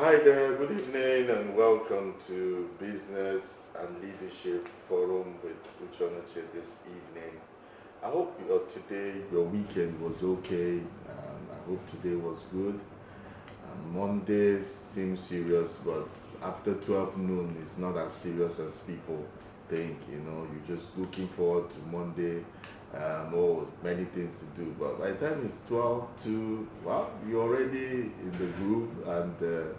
Hi there, good evening, and welcome to Business and Leadership Forum with Uchonoche this evening. I hope your weekend was okay. I hope today was good. Mondays seem serious, but after 12 noon, it's not as serious as people think. You're just looking forward to Monday. Many things to do. But by the time it's 12 to, well, you're already in the groove and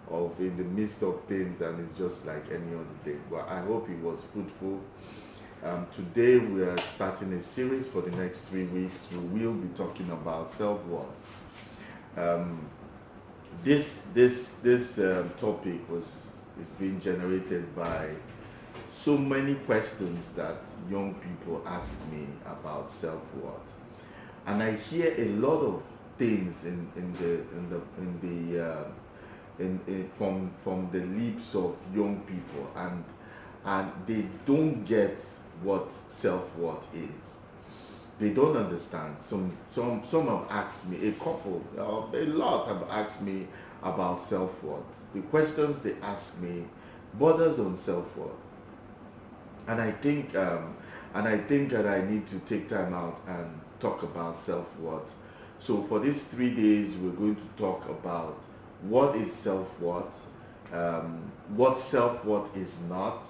of in the midst of things, and it's just like any other day. But I hope it was fruitful. Today we are starting a series for the next 3 weeks. We will be talking about self-worth. Um, this topic is being generated by so many questions that young people ask me about self-worth, and I hear a lot of things from the lips of young people, and they don't get what self-worth is. They don't understand. Some have asked me, a lot have asked me about self-worth. The questions they ask me borders on self-worth, and I think that I need to take time out and talk about self-worth. So for these 3 days, we're going to talk about what is self-worth, what self-worth is not,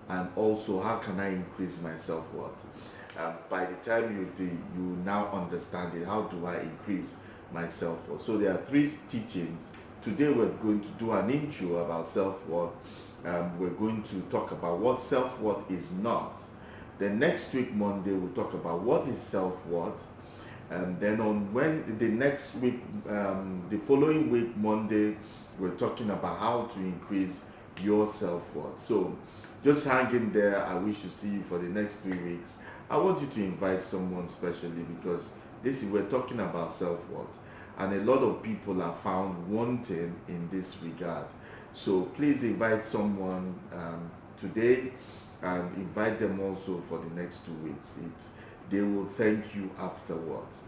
and also how can I increase my self-worth. By the time you now understand it, how do I increase my self-worth? So there are 3 teachings. Today we're going to do an intro about self-worth. We're going to talk about what self-worth is not. Then next week, Monday, we'll talk about what is self-worth. And then the following week, Monday, we're talking about how to increase your self-worth. So just hang in there. I wish to see you for the next 3 weeks. I want you to invite someone specially, because we're talking about self-worth, and a lot of people are found wanting in this regard. So please invite someone today, and invite them also for the next 2 weeks. They will thank you afterwards.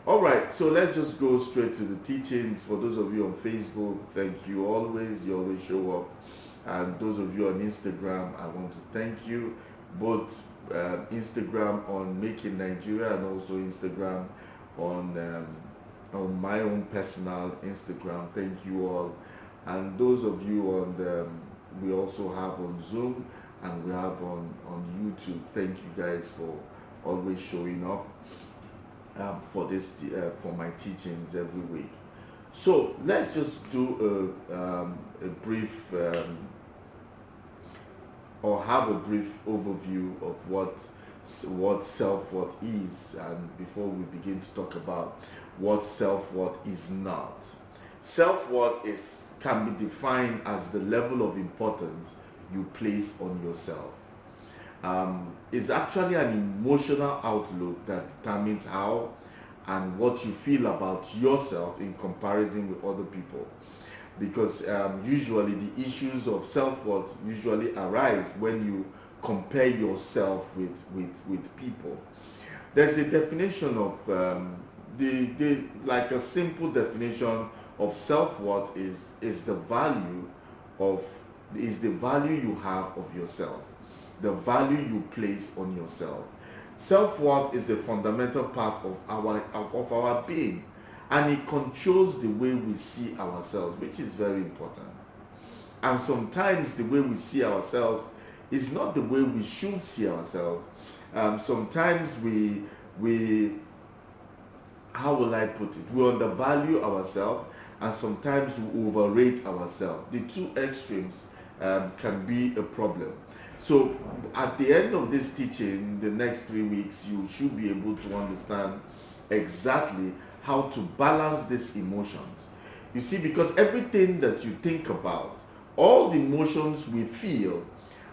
All right, so let's just go straight to the teachings. For those of you on Facebook, thank you you always show up. And those of you on Instagram, I want to thank you. Both Instagram on Make in Nigeria, and also Instagram on my own personal Instagram. Thank you all. And those of you we also have on Zoom, and we have on YouTube. Thank you guys for always showing up for my teachings every week. So let's just do a brief or have a brief overview of what self-worth is, and before we begin to talk about what self-worth is not. Self-worth can be defined as the level of importance you place on yourself. It's actually an emotional outlook that determines how and what you feel about yourself in comparison with other people. Because usually the issues of self-worth usually arise when you compare yourself with people. There's a definition of like a simple definition of self-worth is the value you have of yourself, the value you place on yourself. Self-worth is a fundamental part of our being, and it controls the way we see ourselves, which is very important. And sometimes the way we see ourselves is not the way we should see ourselves. Sometimes we how will I put it? We undervalue ourselves, and sometimes we overrate ourselves. The two extremes can be a problem. So at the end of this teaching, the next 3 weeks, you should be able to understand exactly how to balance these emotions. You see, because everything that you think about, all the emotions we feel,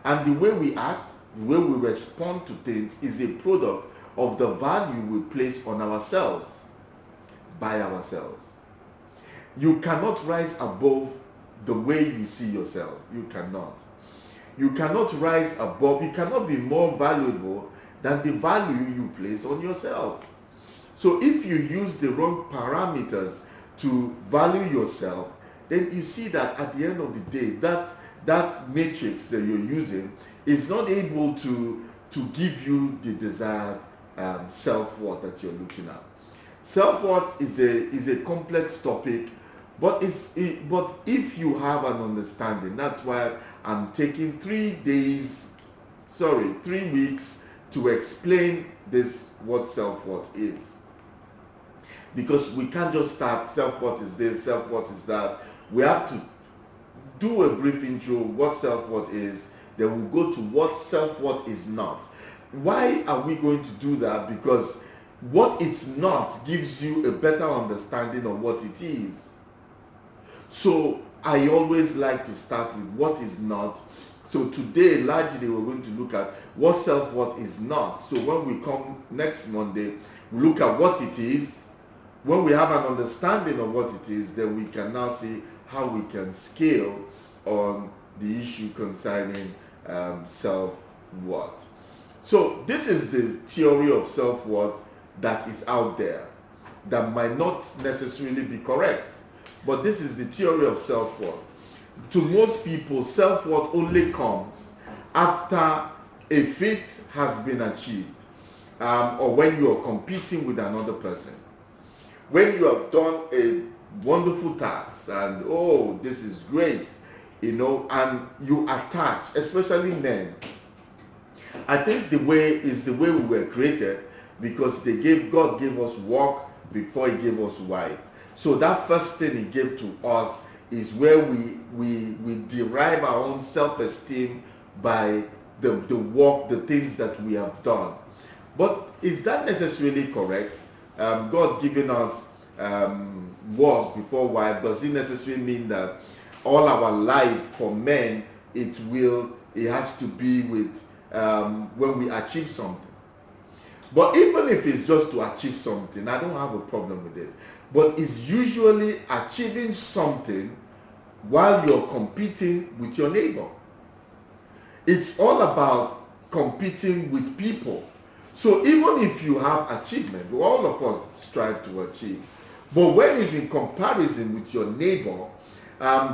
and the way we act, the way we respond to things is a product of the value we place on ourselves by ourselves. You cannot rise above the way you see yourself. You cannot. You cannot rise above, you cannot be more valuable than the value you place on yourself. So if you use the wrong parameters to value yourself, then you see that at the end of the day, that matrix that you're using is not able to give you the desired self-worth that you're looking at. Self-worth is a complex topic, but but if you have an understanding, that's why I'm taking 3 weeks to explain this, what self-worth is. Because we can't just start self-worth is this, self-worth is that. We have to do a brief intro, what self-worth is, then we'll go to what self-worth is not. Why are we going to do that? Because what it's not gives you a better understanding of what it is. So I always like to start with what is not. So today, largely, we're going to look at what self-worth is not. So when we come next Monday, we look at what it is. When we have an understanding of what it is, then we can now see how we can scale on the issue concerning self-worth. So this is the theory of self-worth that is out there that might not necessarily be correct, but this is the theory of self-worth. To most people, self-worth only comes after a feat has been achieved, or when you are competing with another person. When you have done a wonderful task and, oh, this is great, and you attach, especially men. I think the way we were created, because God gave us work before he gave us wife. So that first thing he gave to us is where we derive our own self-esteem by the work, the things that we have done. But is that necessarily correct? God giving us work before wife, does it necessarily mean that all our life for men it has to be with when we achieve something? But even if it's just to achieve something, I don't have a problem with it. But it's usually achieving something while you're competing with your neighbor. It's all about competing with people. So even if you have achievement, all of us strive to achieve. But when it's in comparison with your neighbor,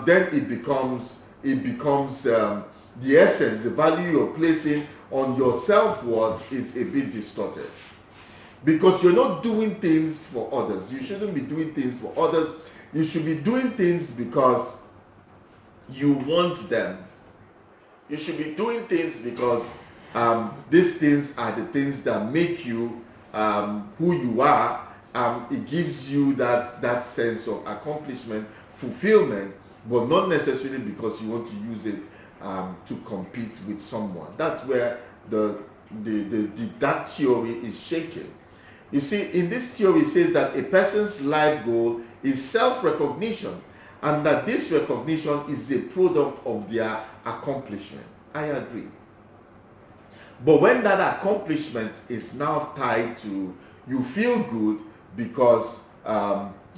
then it becomes the essence, the value you're placing on your self-worth is a bit distorted. Because you're not doing things for others. You shouldn't be doing things for others. You should be doing things because you want them. You should be doing things because these things are the things that make you who you are. It gives you that sense of accomplishment, fulfillment, but not necessarily because you want to use it to compete with someone. That's where that theory is shaken. You see, in this theory, it says that a person's life goal is self-recognition, and that this recognition is a product of their accomplishment. I agree. But when that accomplishment is now tied to you feel good because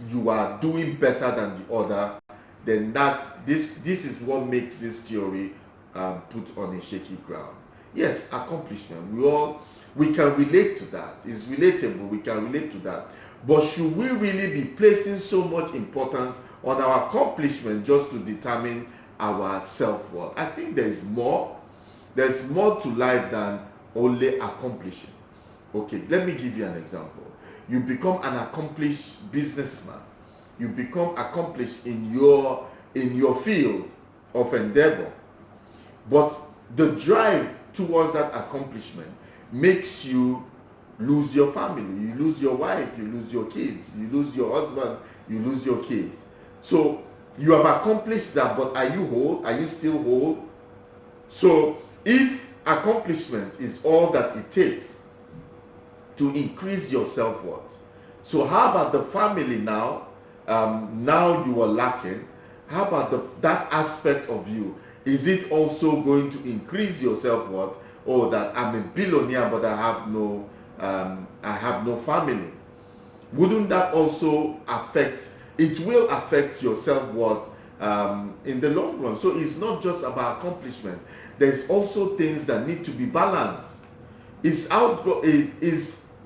you are doing better than the other, then this is what makes this theory put on a shaky ground. Yes, accomplishment. We can relate to that. It's relatable. We can relate to that. But should we really be placing so much importance on our accomplishment just to determine our self-worth? I think there's more. There's more to life than only accomplishing. Okay, let me give you an example. You become an accomplished businessman. You become accomplished in your field of endeavor. But the drive towards that accomplishment makes you lose your family. You lose your wife, you lose your kids, you lose your husband, you lose your kids. So you have accomplished that, but are you whole? Are you still whole? So if accomplishment is all that it takes to increase your self-worth, so how about the family now? Now you are lacking. How about that aspect of you? Is it also going to increase your self-worth? Or that I'm a billionaire but I have no family? Wouldn't that also affect? It will affect your self-worth in the long run. So it's not just about accomplishment. There's also things that need to be balanced.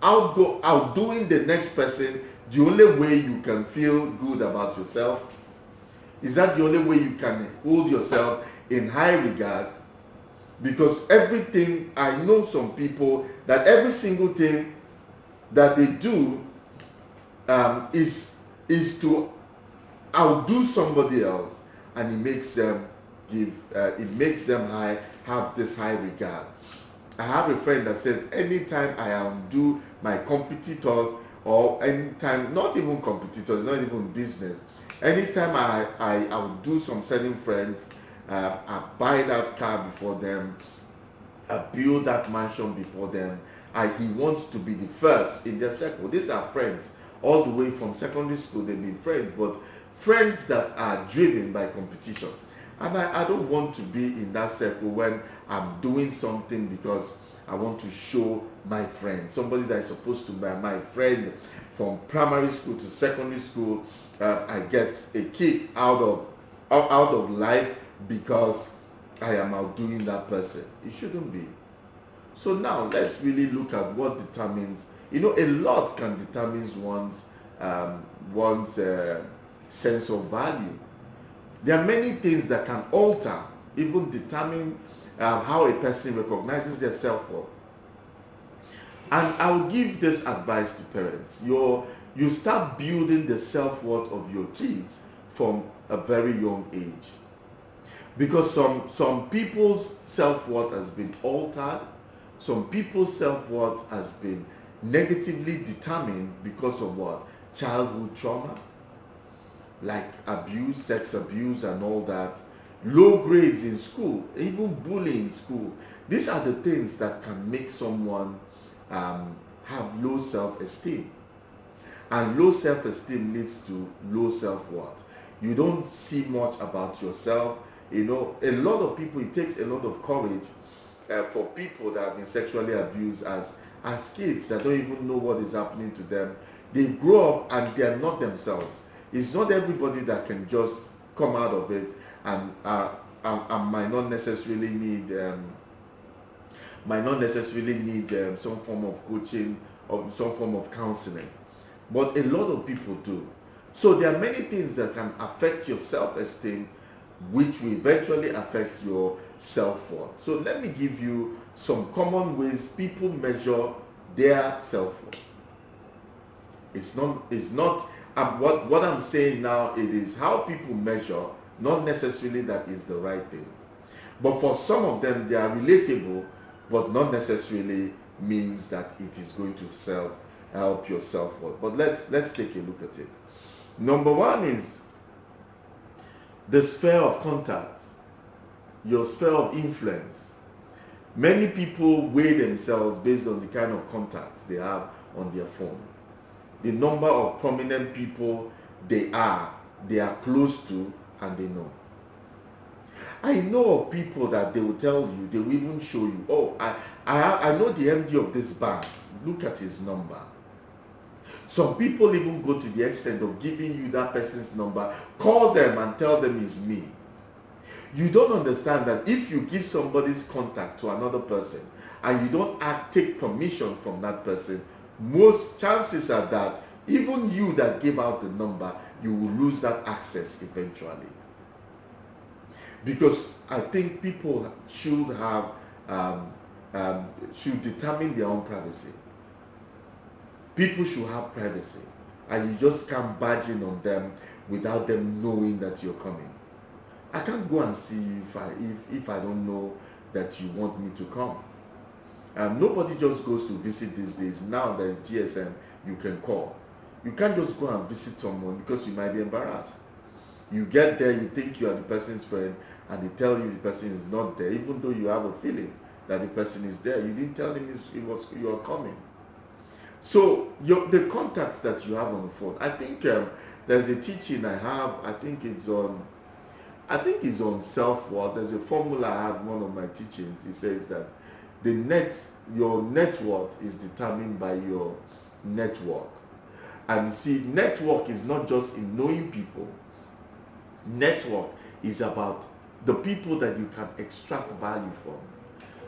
Outdoing the next person the only way you can feel good about yourself? Is that the only way you can hold yourself in high regard? Because everything, I know some people that every single thing that they do is to outdo somebody else, and it makes them have this high regard. I have a friend that says anytime I outdo my competitors, or anytime, not even competitors, not even business, anytime I outdo some certain friends, I buy that car before them, I build that mansion before them, he wants to be the first in their circle. These are friends all the way from secondary school. They've been friends, but friends that are driven by competition. And I don't want to be in that circle when I'm doing something because I want to show my friend, somebody that is supposed to be my friend from primary school to secondary school. I get a kick out of life because I am outdoing that person. It shouldn't be. So now let's really look at what determines. A lot can determine one's sense of value. There are many things that can alter, even determine how a person recognizes their self-worth. And I'll give this advice to parents. You start building the self-worth of your kids from a very young age. Because some people's self-worth has been altered. Some people's self-worth has been negatively determined because of what? Childhood trauma, like abuse, sex abuse and all that, low grades in school, even bullying in school. These are the things that can make someone have low self-esteem. And low self-esteem leads to low self-worth. You don't see much about yourself. A lot of people, it takes a lot of courage for people that have been sexually abused as kids that don't even know what is happening to them. They grow up and they are not themselves. It's not everybody that can just come out of it and might not necessarily need some form of coaching or some form of counseling. But a lot of people do. So there are many things that can affect your self-esteem, which will eventually affect your self-worth. So let me give you some common ways people measure their self-worth. It's not what I'm saying now, it is how people measure, not necessarily that is the right thing. But for some of them, they are relatable, but not necessarily means that it is going to help your self-worth. But let's take a look at it. Number one is the sphere of contact, your sphere of influence. Many people weigh themselves based on the kind of contacts they have on their phone. The number of prominent people they are close to and they know. I know of people that they will tell you, they will even show you, oh, I know the MD of this bank, look at his number. Some people even go to the extent of giving you that person's number, call them and tell them it's me. You don't understand that if you give somebody's contact to another person and you don't take permission from that person, most chances are that even you that gave out the number, you will lose that access eventually. Because I think people should determine their own privacy. People should have privacy, and you just can't barge in on them without them knowing that you're coming. I can't go and see you if I don't know that you want me to come. Nobody just goes to visit these days. Now there's GSM, you can call. You can't just go and visit someone because you might be embarrassed. You get there, you think you are the person's friend, and they tell you the person is not there, even though you have a feeling that the person is there. You didn't tell him you are coming. So the contacts that you have on the phone, I think there's a teaching I have. I think it's on self-worth. There's a formula I have in one of my teachings. It says that your net worth is determined by your network. And see, network is not just in knowing people. Network is about the people that you can extract value from.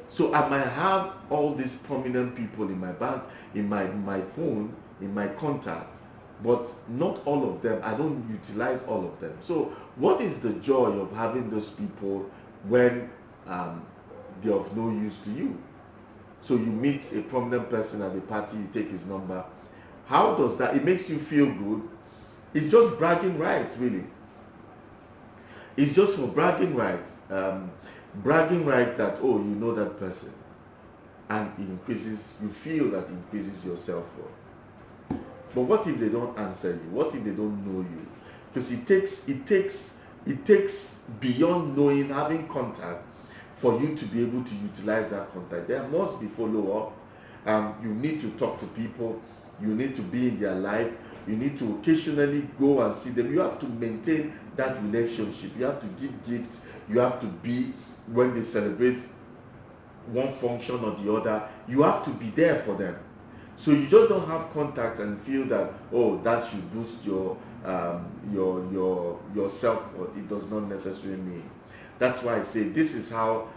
So I might have all these prominent people in my bank, in my phone, in my contact, but not all of them. I don't utilize all of them. So what is the joy of having those people when they're of no use to you? So you meet a prominent person at a party, you take his number. How does that? It makes you feel good. It's just bragging rights, really. It's just for bragging rights. Bragging rights that, oh, you know that person. And it increases, you feel that increases your self-worth. But what if they don't answer you? What if they don't know you? Because it takes beyond knowing, having contact, for you to be able to utilize that contact. There must be follow-up. You need to talk to people. You need to be in their life. You need to occasionally go and see them. You have to maintain that relationship. You have to give gifts. You have to be, when they celebrate one function or the other, you have to be there for them. So you just don't have contact and feel that, oh, that should boost your self-worth. It does not necessarily mean. That's why I say this is how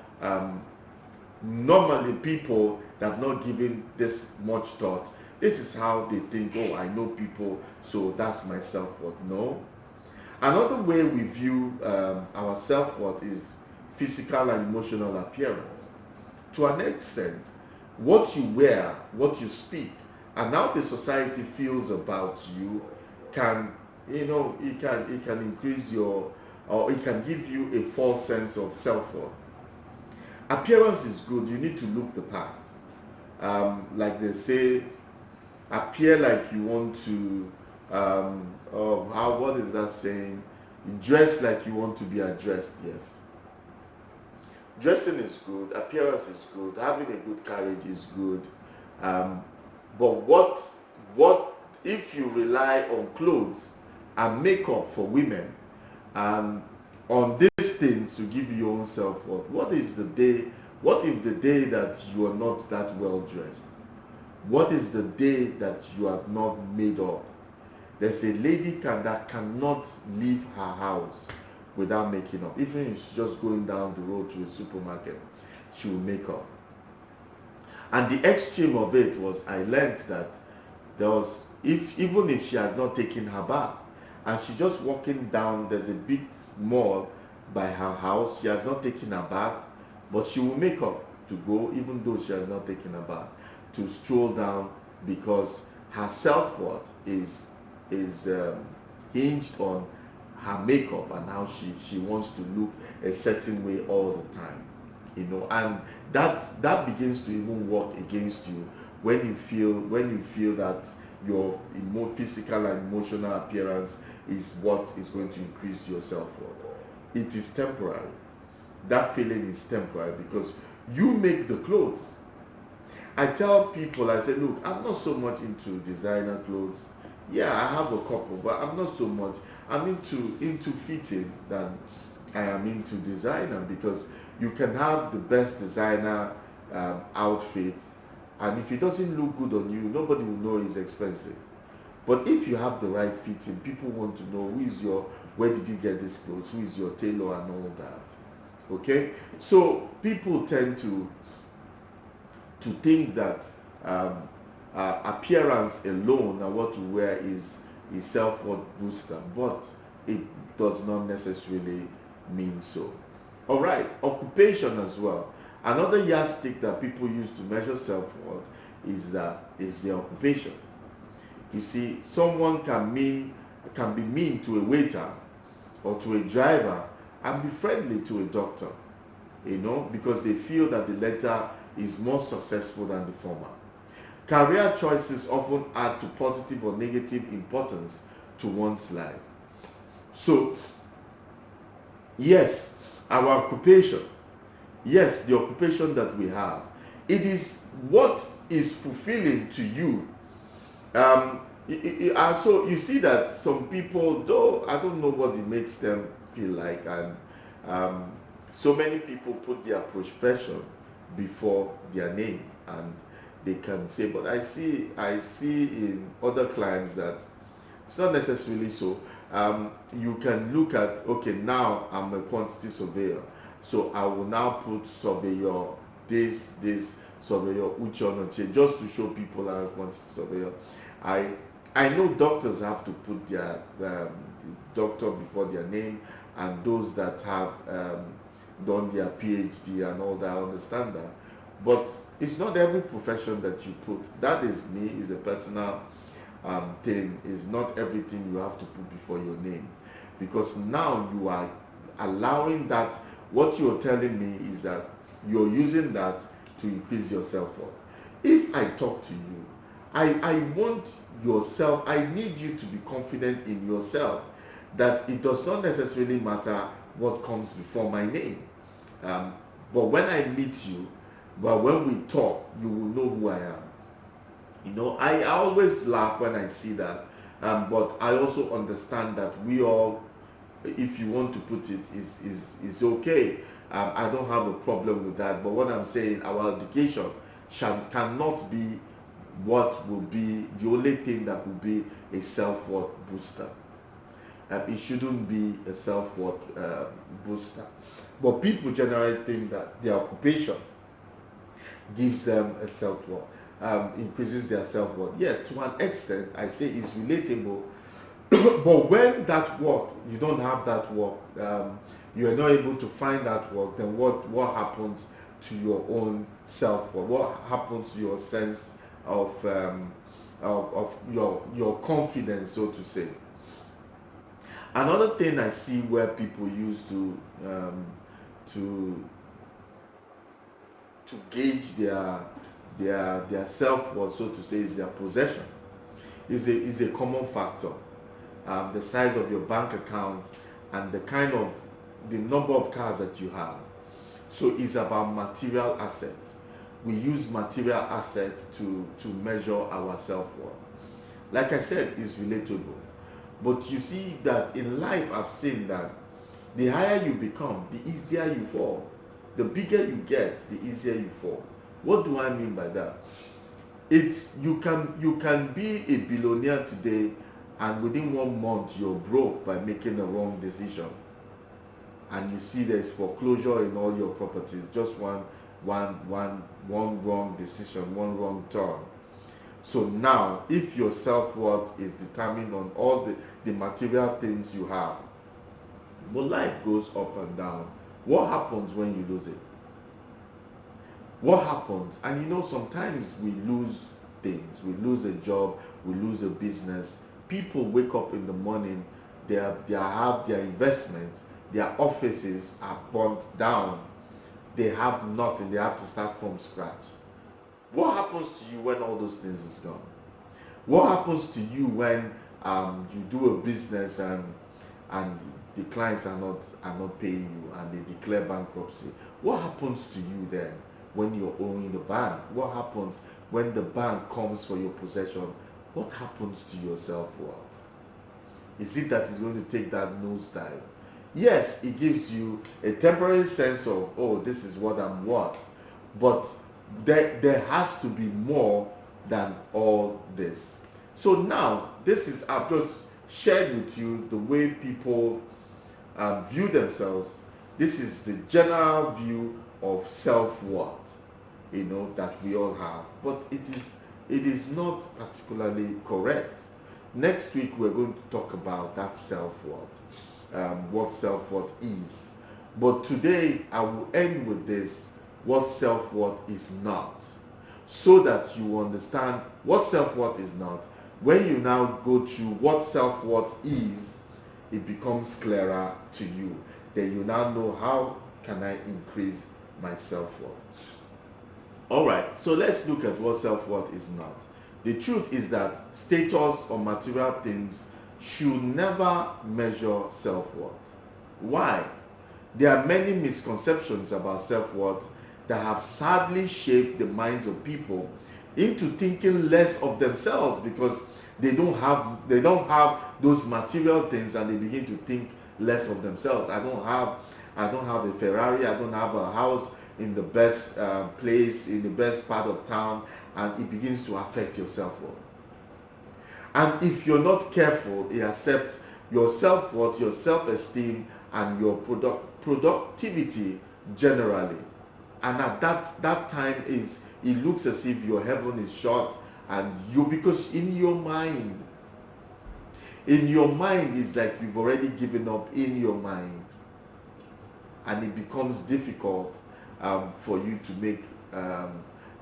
normally people that have not given this much thought, this is how they think, oh, I know people, so that's my self-worth. No. Another way we view our self-worth is physical and emotional appearance. To an extent, what you wear, what you speak, and how the society feels about you can, it can increase your, or it can give you a false sense of self-worth. Appearance is good. You need to look the part. Like they say, appear like you want to, what is that saying? Dress like you want to be addressed. Yes. Dressing is good. Appearance is good. Having a good carriage is good. But what if you rely on clothes and makeup for women, on these things to give you your own self-worth? What if the day that you are not that well dressed? What is the day that you are not made up? There's a lady that cannot leave her house without making up. Even if she's just going down the road to a supermarket, she will make up. And the extreme of it was, I learned that there was, even if she has not taken her bath, and she's just walking down, there's a big mall by her house, she has not taken her bath, but she will make up to go, even though she has not taken her bath, to stroll down, because her self-worth is hinged on her makeup and how she wants to look a certain way all the time, and that begins to even work against you when you feel that your physical and emotional appearance is what is going to increase your self-worth. It is temporary. That feeling is temporary because you make the clothes. I tell people, I say, look, I'm not so much into designer clothes. Yeah, I have a couple, but I'm not so much. I'm into fitting than I am into designer, because you can have the best designer outfit, and if it doesn't look good on you, nobody will know it's expensive. But if you have the right fitting, people want to know where did you get this clothes, who is your tailor and all that. Okay? So people tend to think that appearance alone and what you wear is self-worth booster, but it does not necessarily mean so. All right, occupation as well. Another yardstick that people use to measure self-worth is their occupation. You see, someone can be mean to a waiter or to a driver and be friendly to a doctor, because they feel that the latter is more successful than the former. Career choices often add to positive or negative importance to one's life. So, yes, our occupation, yes, the occupation that we have, it is what is fulfilling to you. So you see that some people, though I don't know what it makes them feel like, and so many people put their profession before their name, and they can say, but I see in other clients that it's not necessarily so. You can look at, okay, now I'm a quantity surveyor, so I will now put surveyor this surveyor Uche Onoche, just to show people I'm a quantity surveyor. I know doctors have to put their doctor before their name, and those that have done their PhD and all that, I understand that. But it's not every profession that you put. That is me, is a personal thing. It's not everything you have to put before your name. Because now you are allowing that, what you're telling me is that you're using that to increase your self-worth. If I talk to you, I want yourself, I need you to be confident in yourself, that it does not necessarily matter what comes before my name. But when I meet you, but when we talk, you will know who I am. You know, I always laugh when I see that. But I also understand that we all, if you want to put it, is okay. I don't have a problem with that. But what I'm saying, our education cannot be what will be the only thing that will be a self-worth booster. It shouldn't be a self-worth booster. But people generally think that their occupation gives them a self-worth, increases their self-worth. Yeah, to an extent, I say it's relatable. But when that work, you don't have that work, you are not able to find that work, then what happens to your own self-worth? What happens to your sense of your confidence, so to say? Another thing I see where people use to gauge their self-worth, so to say, is their possession. Is a common factor. The size of your bank account and the number of cars that you have. So it's about material assets. We use material assets to measure our self-worth. Like I said, it's relatable. But you see that in life, I've seen that the higher you become, the easier you fall. The bigger you get, the easier you fall. What do I mean by that? It's you can be a billionaire today, and within 1 month you're broke by making a wrong decision. And you see there's foreclosure in all your properties, just one wrong decision, one wrong turn. So now, if your self-worth is determined on all the material things you have, but life goes up and down. What happens when you lose it? What happens? And you know, sometimes we lose things. We lose a job, we lose a business. People wake up in the morning, they have their investments, their offices are burnt down. They have nothing, they have to start from scratch. What happens to you when all those things is gone? What happens to you when you do a business and the clients are not paying you and they declare bankruptcy? What happens to you then when you're owing the bank? What happens when the bank comes for your possession? What happens to your self-worth? Is it that it's going to take that nosedive? Yes, it gives you a temporary sense of, oh, this is what I'm worth. But there has to be more than all this. So now, I've just shared with you the way people view themselves. This is the general view of self-worth, that we all have. But it is not particularly correct. Next week, we're going to talk about that self-worth, what self-worth is. But today, I will end with this, what self-worth is not, so that you understand what self-worth is not. When you now go through what self-worth is, it becomes clearer to you. Then you now know, how can I increase my self-worth? All right, so let's look at what self-worth is not. The truth is that status or material things should never measure self-worth. Why? There are many misconceptions about self-worth that have sadly shaped the minds of people into thinking less of themselves because they don't have those material things, and they begin to think less of themselves. I don't have a Ferrari, I don't have a house in the best place, in the best part of town, and it begins to affect your self-worth. And if you're not careful, it affects your self-worth, your self-esteem, and your productivity generally. And at that time, it looks as if your heaven is short, and because in your mind In your mind, it's like you've already given up in your mind, and it becomes difficult for you to make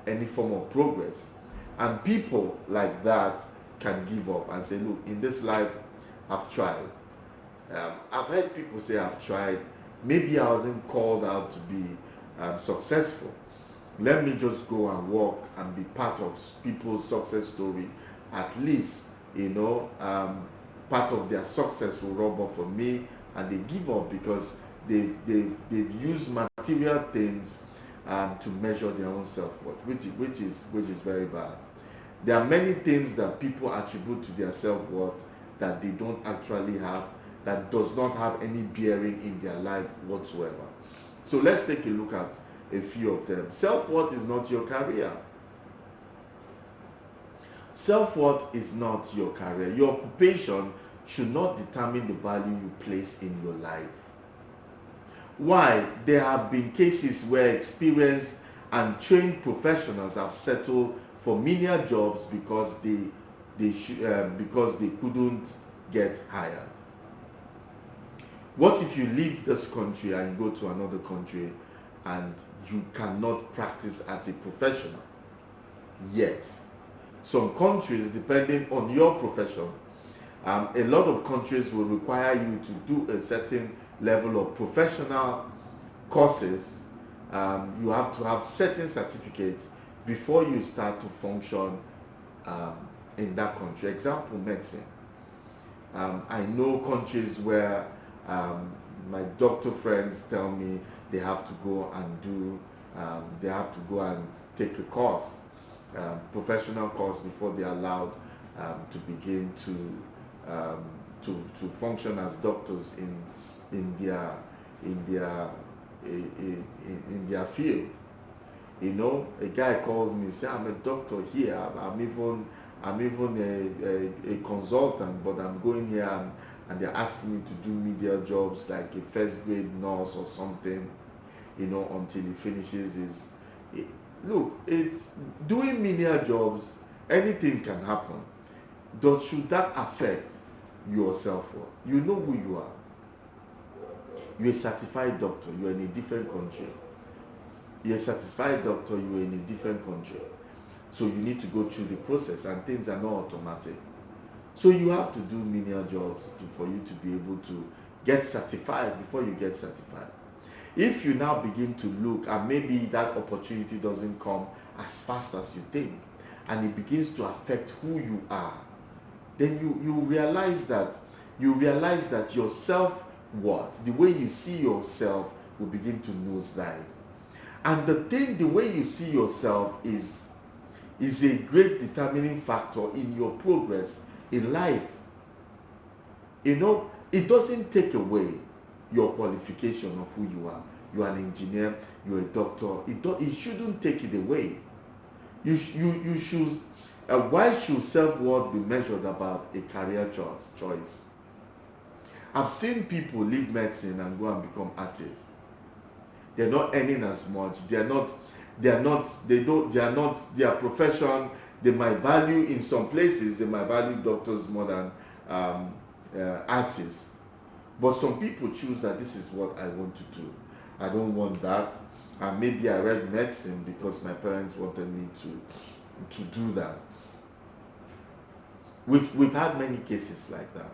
any form of progress. And people like that can give up and say, look, in this life, I've tried. I've heard people say, I've tried. Maybe I wasn't called out to be successful. Let me just go and work and be part of people's success story. At least, part of their success will rub off on me, and they give up because they've used material things to measure their own self-worth, which is very bad. There are many things that people attribute to their self-worth that they don't actually have, that does not have any bearing in their life whatsoever. So let's take a look at a few of them. Self-worth is not your career. Self-worth is not your career. Your occupation should not determine the value you place in your life. Why? There have been cases where experienced and trained professionals have settled for menial jobs because they couldn't get hired. What if you leave this country and go to another country and you cannot practice as a professional? Yet, some countries, depending on your profession, a lot of countries will require you to do a certain level of professional courses. You have to have certain certificates before you start to function in that country. Example, medicine. I know countries where my doctor friends tell me they have to go and take a course, professional course, before they're allowed to begin to function as doctors in their field. A guy calls me, say, I'm a doctor here, I'm even a consultant, but I'm going here and they're asking me to do media jobs like a first grade nurse or something, until he finishes his. Look, it's doing media jobs, anything can happen. Should that affect your self-worth? You know who you are. You're a certified doctor, you're in a different country. You're a certified doctor, you're in a different country. So you need to go through the process, and things are not automatic. So you have to do menial jobs for you to be able to get certified before you get certified. If you now begin to look, and maybe that opportunity doesn't come as fast as you think, and it begins to affect who you are, then you realize that your self-worth, the way you see yourself, will begin to nosedive. And the way you see yourself is a great determining factor in your progress in life. It doesn't take away your qualification of who you are. You are an engineer, you're a doctor. It shouldn't take it away. You should. Why should self-worth be measured about a career choice? I've seen people leave medicine and go and become artists. They're not earning as much. Their profession, they might value, in some places, they might value doctors more than artists. But some people choose that this is what I want to do. I don't want that. And maybe I read medicine because my parents wanted me to do that. We've had many cases like that.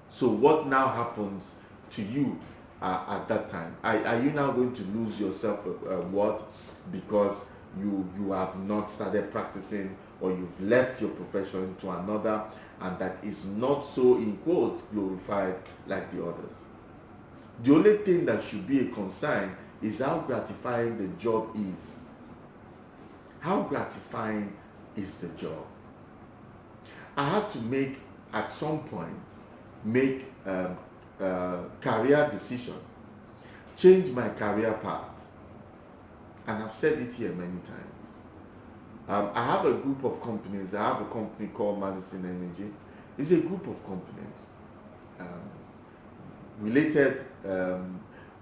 So what now happens to you at that time? Are you now going to lose your self-worth because you have not started practicing, or you've left your profession to another, and that is not so, in quotes, glorified like the others? The only thing that should be a concern is how gratifying the job is. How gratifying is the job? I had to at some point make career decision, change my career path, and I've said it here many times. I have a group of companies. I have a company called Madison Energy. It's a group of companies, related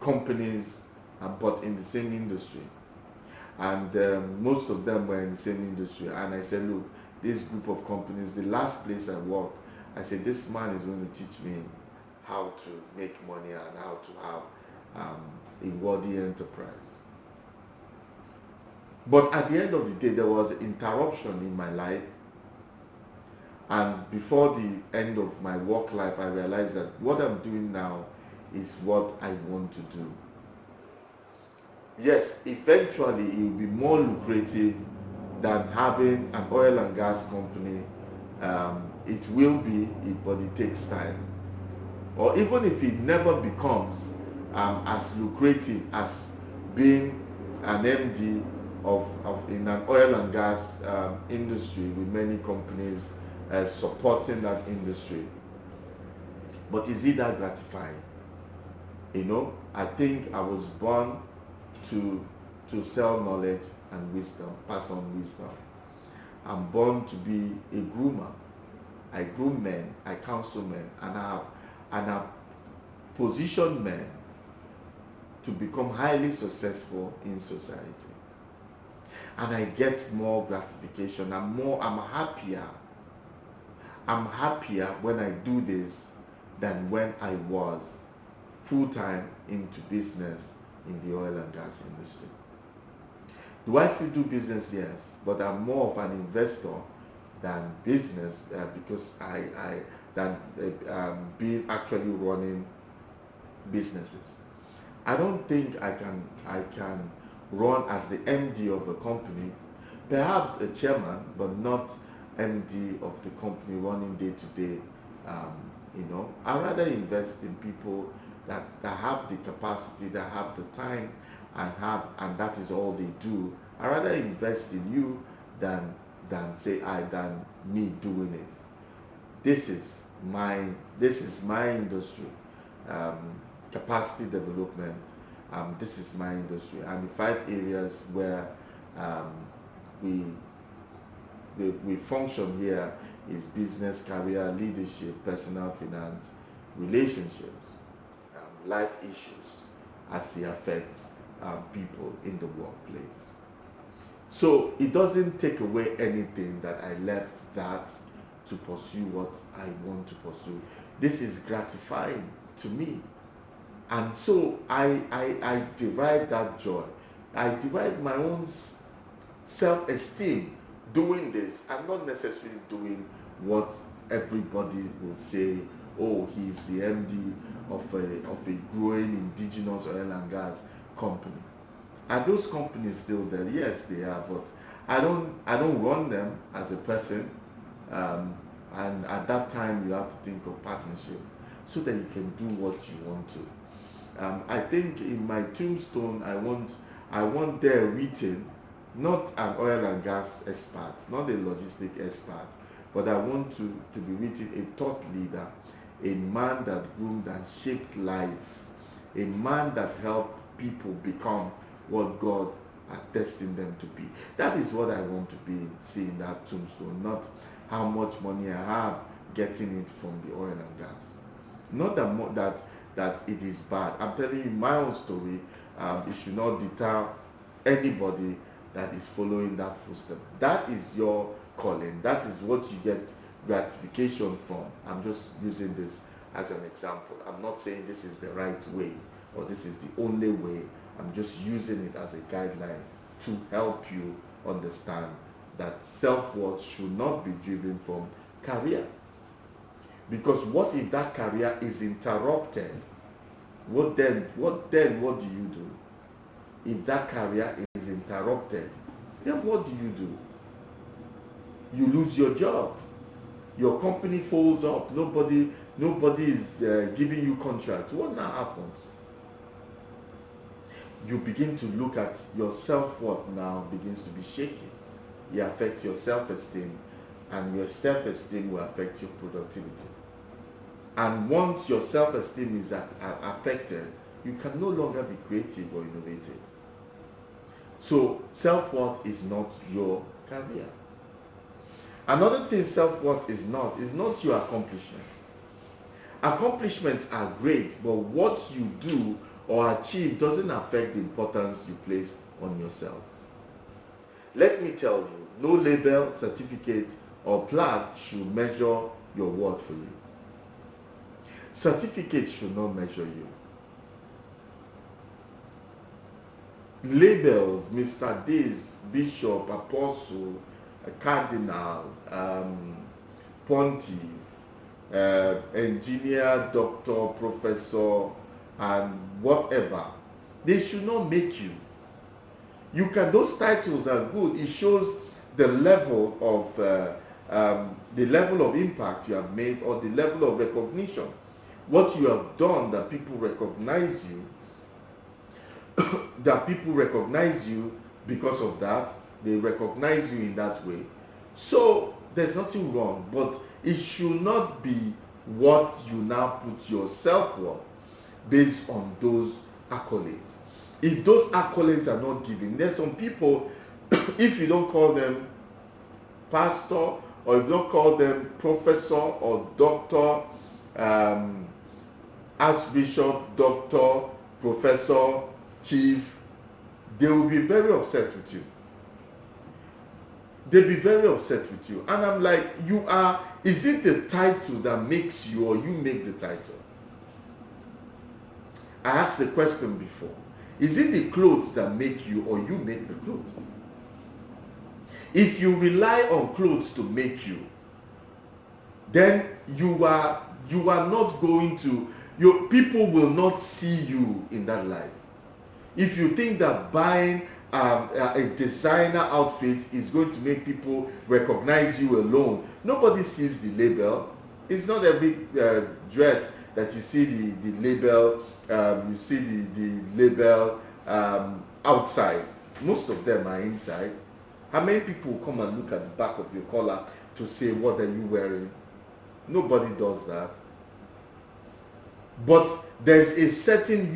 companies, but in the same industry. And most of them were in the same industry. And I said, look, this group of companies, the last place I worked, I said, this man is going to teach me how to make money and how to have a worthy enterprise. But at the end of the day, there was an interruption in my life. And before the end of my work life, I realized that what I'm doing now is what I want to do. Yes, eventually it will be more lucrative than having an oil and gas company. It will be, but it takes time. Or even if it never becomes as lucrative as being an MD of in an oil and gas industry with many companies supporting that industry. But is it that gratifying? I think I was born to sell knowledge and wisdom, pass on wisdom. I'm born to be a groomer. I groom men, I counsel men, and I position men to become highly successful in society. And I get more gratification. I'm happier. I'm happier when I do this than when I was full-time into business in the oil and gas industry. Do I still do business? Yes, but I'm more of an investor than business because than being actually running businesses. I don't think I can run as the MD of a company, perhaps a chairman, but not MD of the company running day to day. I'd rather invest in people that have the capacity, that have the time, and that is all they do. I'd rather invest in you than me doing it. This is my industry. Capacity development. This is my industry, and the 5 areas where we function here is business, career, leadership, personal finance, relationships, life issues as it affects people in the workplace. So it doesn't take away anything that I left that to pursue what I want to pursue. This is gratifying to me. And so I derive that joy. I derive my own self-esteem doing this. I'm not necessarily doing what everybody will say, oh, he's the MD of a growing indigenous oil and gas company. Are those companies still there? Yes, they are, but I don't run them as a person. And at that time, you have to think of partnership so that you can do what you want to. I think in my tombstone, I want there written, not an oil and gas expert, not a logistic expert, but I want to be written a thought leader, a man that groomed and shaped lives, a man that helped people become what God had destined them to be. That is what I want to see in that tombstone, not how much money I have getting it from the oil and gas. Not that it is bad. I'm telling you my own story. It should not deter anybody that is following that footstep. That is your calling. That is what you get gratification from. I'm just using this as an example. I'm not saying this is the right way or this is the only way. I'm just using it as a guideline to help you understand that self-worth should not be driven from career. Because what if that career is interrupted? What do you do? If that career is interrupted, then what do? You lose your job. Your company folds up. Nobody is giving you contracts. What now happens? You begin to look at your self-worth now begins to be shaken. It affects your self-esteem, and your self-esteem will affect your productivity. And once your self-esteem is affected, you can no longer be creative or innovative. So self-worth is not your career. Another thing self-worth is not your accomplishment. Accomplishments are great, but what you do or achieve doesn't affect the importance you place on yourself. Let me tell you, no label, certificate, or plaque should measure your worth for you. Certificates should not measure you. Labels, Mr. This, Bishop, Apostle, Cardinal, Pontiff, Engineer, Doctor, Professor, and whatever, they should not make you. You can, those titles are good. It shows the level of impact you have made, or the level of recognition. What you have done, that people recognize you, that people recognize you because of that. They recognize you in that way. So there's nothing wrong, but it should not be what you now put your self-worth based on those accolades. If those accolades are not given, there's some people, if you don't call them pastor, or if you don't call them professor or doctor, archbishop, doctor, professor, chief, they will be very upset with you. They'll be very upset with you. And I'm like, is it the title that makes you, or you make the title? I asked the question before. Is it the clothes that make you, or you make the clothes? If you rely on clothes to make you, then you are not going to, your people will not see you in that light. If you think that buying a designer outfit is going to make people recognize you alone, nobody sees the label. It's not every dress that you see the label. You see the label outside. Most of them are inside. How many people will come and look at the back of your collar to say, what are you wearing? Nobody does that. But there's a certain,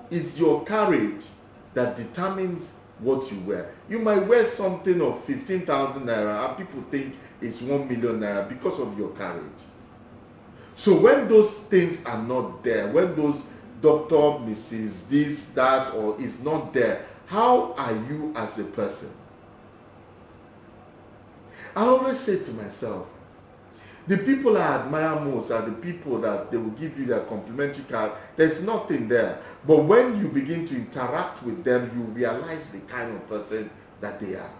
it's your courage that determines what you wear. You might wear something of 15,000 naira and people think it's 1 million naira because of your courage. So when those things are not there, when those Dr. Mrs. this, that, or is not there, how are you as a person? I always say to myself, the people I admire most are the people that they will give you their complimentary card. There's nothing there. But when you begin to interact with them, you realize the kind of person that they are.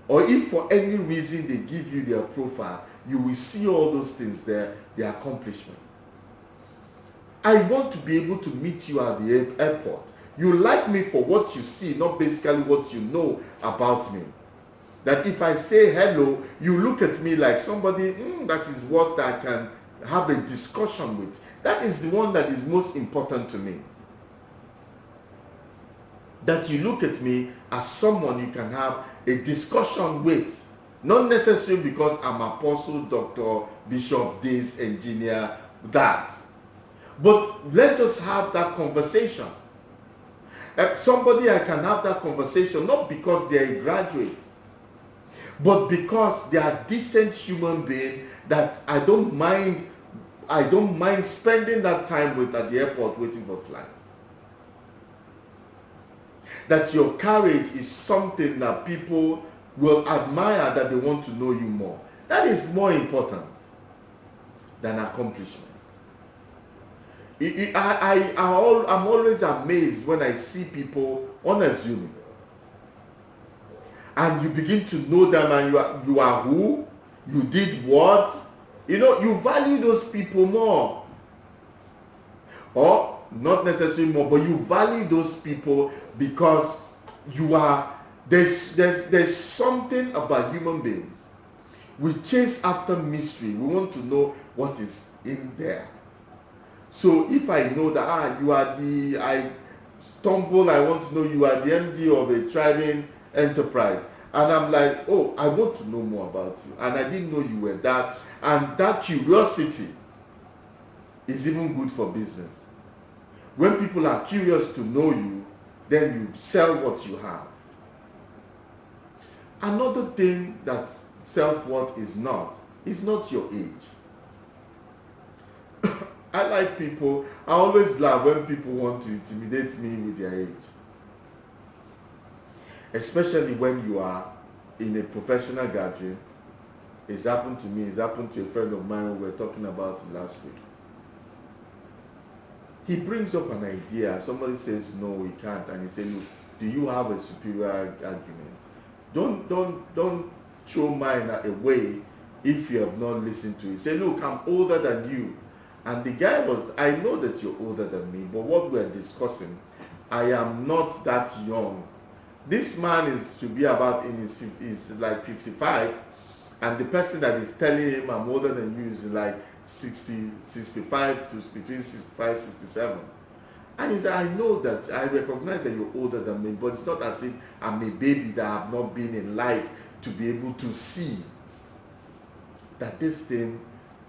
Or if for any reason they give you their profile, you will see all those things there, their accomplishment. I want to be able to meet you at the airport. You like me for what you see, not basically what you know about me. That if I say hello, you look at me like somebody, that is what I can have a discussion with. That is the one that is most important to me. That you look at me as someone you can have a discussion with. Not necessarily because I'm apostle, doctor, bishop, this, engineer, that. But let's just have that conversation. Somebody I can have that conversation, not because they're a graduate, but because they are decent human being that I don't mind spending that time with at the airport waiting for flight. That your courage is something that people will admire, that they want to know you more. That is more important than accomplishment. I'm always amazed when I see people unassuming. And you begin to know them, and you are who, you did what, you value those people more. Or not necessarily more, but you value those people because there's something about human beings. We chase after mystery. We want to know what is in there. So if I know that I want to know you are the MD of a thriving enterprise, and I'm like, oh, I want to know more about you, and I didn't know you were that, and that curiosity is even good for business. When people are curious to know you, then you sell what you have. Another thing that self-worth is not your age. I like people, I always laugh when people want to intimidate me with their age. Especially when you are in a professional gathering It's happened to me. It's happened to a friend of mine. We were talking about it last week. He brings up an idea. Somebody says, no, he can't. And he says, look, do you have a superior argument? Don't throw mine away if you have not listened to it. Say, look, I'm older than you. And the guy was, I know that you're older than me, but what we're discussing, I am not that young. This man is to be about is like 55, and the person that is telling him I'm older than you is like 60, 65 to between 65, 67. And he said, I know that, I recognize that you're older than me, but it's not as if I'm a baby that have not been in life to be able to see that this thing,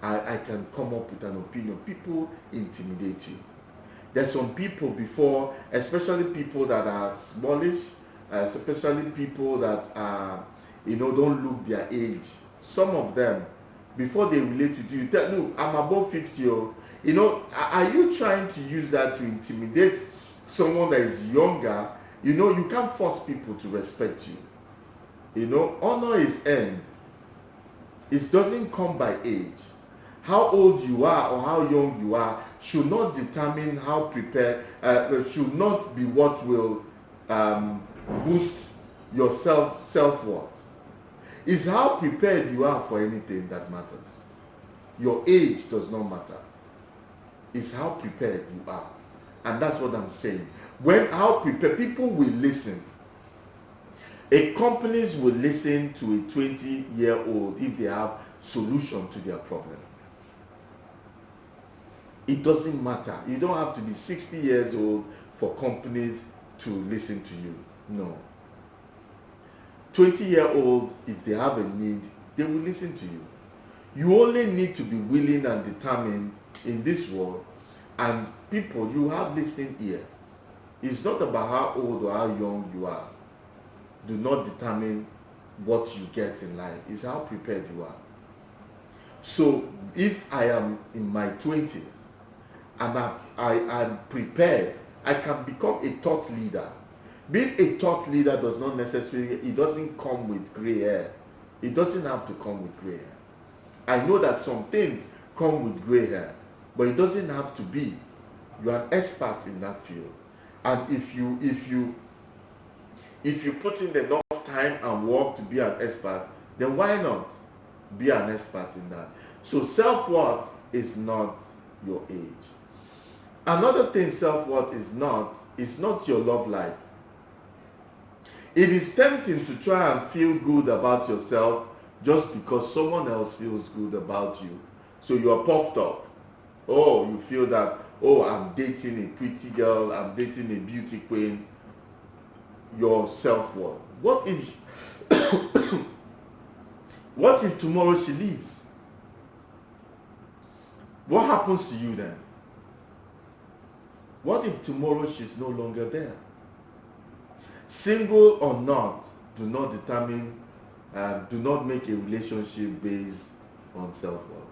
I can come up with an opinion. People intimidate you. There's some people before, especially people that are smallish, especially people that are, don't look their age. Some of them, before they relate to you, tell, no, I'm above 50. Are you trying to use that to intimidate someone that is younger? You can't force people to respect you. Honor is earned. It doesn't come by age. How old you are or how young you are should not determine how prepared, should not be what will boost your self-worth. It's how prepared you are for anything that matters. Your age does not matter. It's how prepared you are. And that's what I'm saying. How prepared, people will listen. Companies will listen to a 20-year-old if they have solution to their problem. It doesn't matter. You don't have to be 60 years old for companies to listen to you. No. 20-year-old, if they have a need, they will listen to you. You only need to be willing and determined in this world, and people, you have listening ear. It's not about how old or how young you are. Do not determine what you get in life. It's how prepared you are. So if I am in my 20s and I am prepared, I can become a thought leader. Being a thought leader does not necessarily, it doesn't come with gray hair. It doesn't have to come with gray hair. I know that some things come with gray hair, but it doesn't have to be. You are an expert in that field. And if you put in enough time and work to be an expert, then why not be an expert in that? So self-worth is not your age. Another thing self-worth is not your love life. It is tempting to try and feel good about yourself just because someone else feels good about you. So you are puffed up. Oh, you feel that, oh, I'm dating a pretty girl, I'm dating a beauty queen. Your self-worth. What if what if tomorrow she leaves? What happens to you then? What if tomorrow she's no longer there? Single or not, do not determine, do not make a relationship based on self-worth.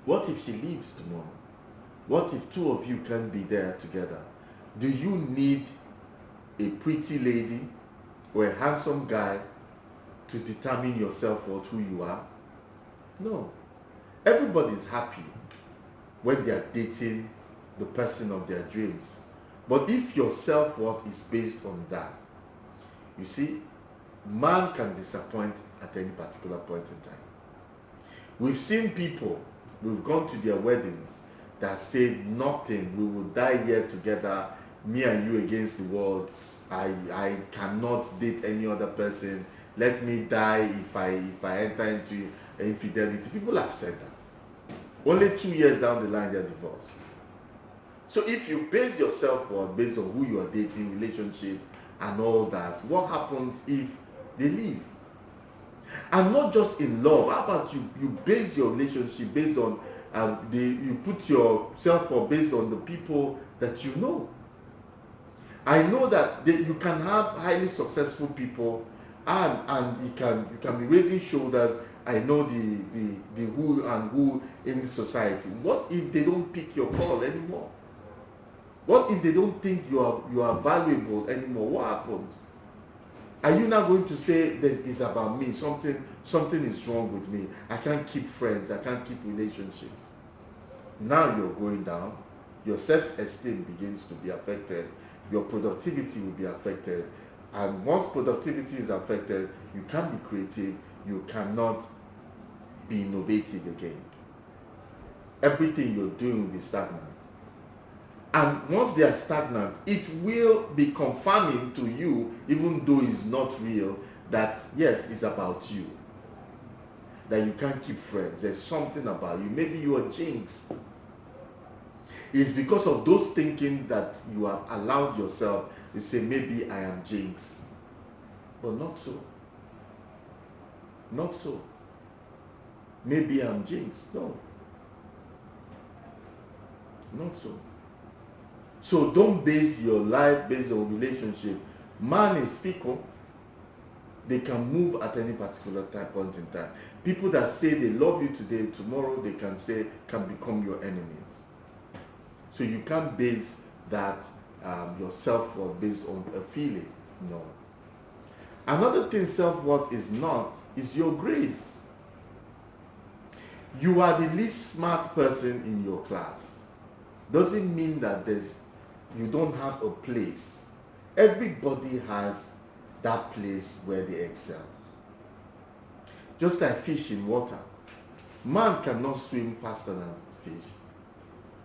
What if she leaves tomorrow? What if two of you can't be there together? Do you need a pretty lady or a handsome guy to determine your self-worth, who you are? No. Everybody's happy when they are dating the person of their dreams. But if your self-worth is based on that, you see, man can disappoint at any particular point in time. We've seen people, we've gone to their weddings, that say nothing, we will die here together, me and you against the world. I cannot date any other person. Let me die if I enter into infidelity. People have said that. Only 2 years down the line, they're divorced. So if you base your self-worth based on who you are dating, relationship, and all that, what happens if they leave? And not just in love. How about you base your relationship based on, you put your self-worth based on the people that you know. I know that you can have highly successful people, and you can be raising shoulders. I know the who and who in society. What if they don't pick your call anymore? What if they don't think you are valuable anymore? What happens? Are you now going to say that it's about me? Something is wrong with me. I can't keep friends. I can't keep relationships. Now you're going down. Your self-esteem begins to be affected. Your productivity will be affected. And once productivity is affected, you can't be creative. You cannot be innovative again. Everything you're doing will be stagnant. And once they are stagnant, it will be confirming to you, even though it's not real, that yes, it's about you. That you can't keep friends. There's something about you. Maybe you are jinxed. It's because of those thinking that you have allowed yourself to say, maybe I am jinxed. But not so. Not so. Maybe I'm jinxed. No. Not so. So don't base your life based on relationship. Man is fickle. They can move at any particular point in time. People that say they love you today, tomorrow they can become your enemies. So you can't base that your self-worth based on a feeling. No. Another thing self-worth is not is your grades. You are the least smart person in your class. Doesn't mean that you don't have a place. Everybody has that place where they excel. Just like fish in water. Man cannot swim faster than fish.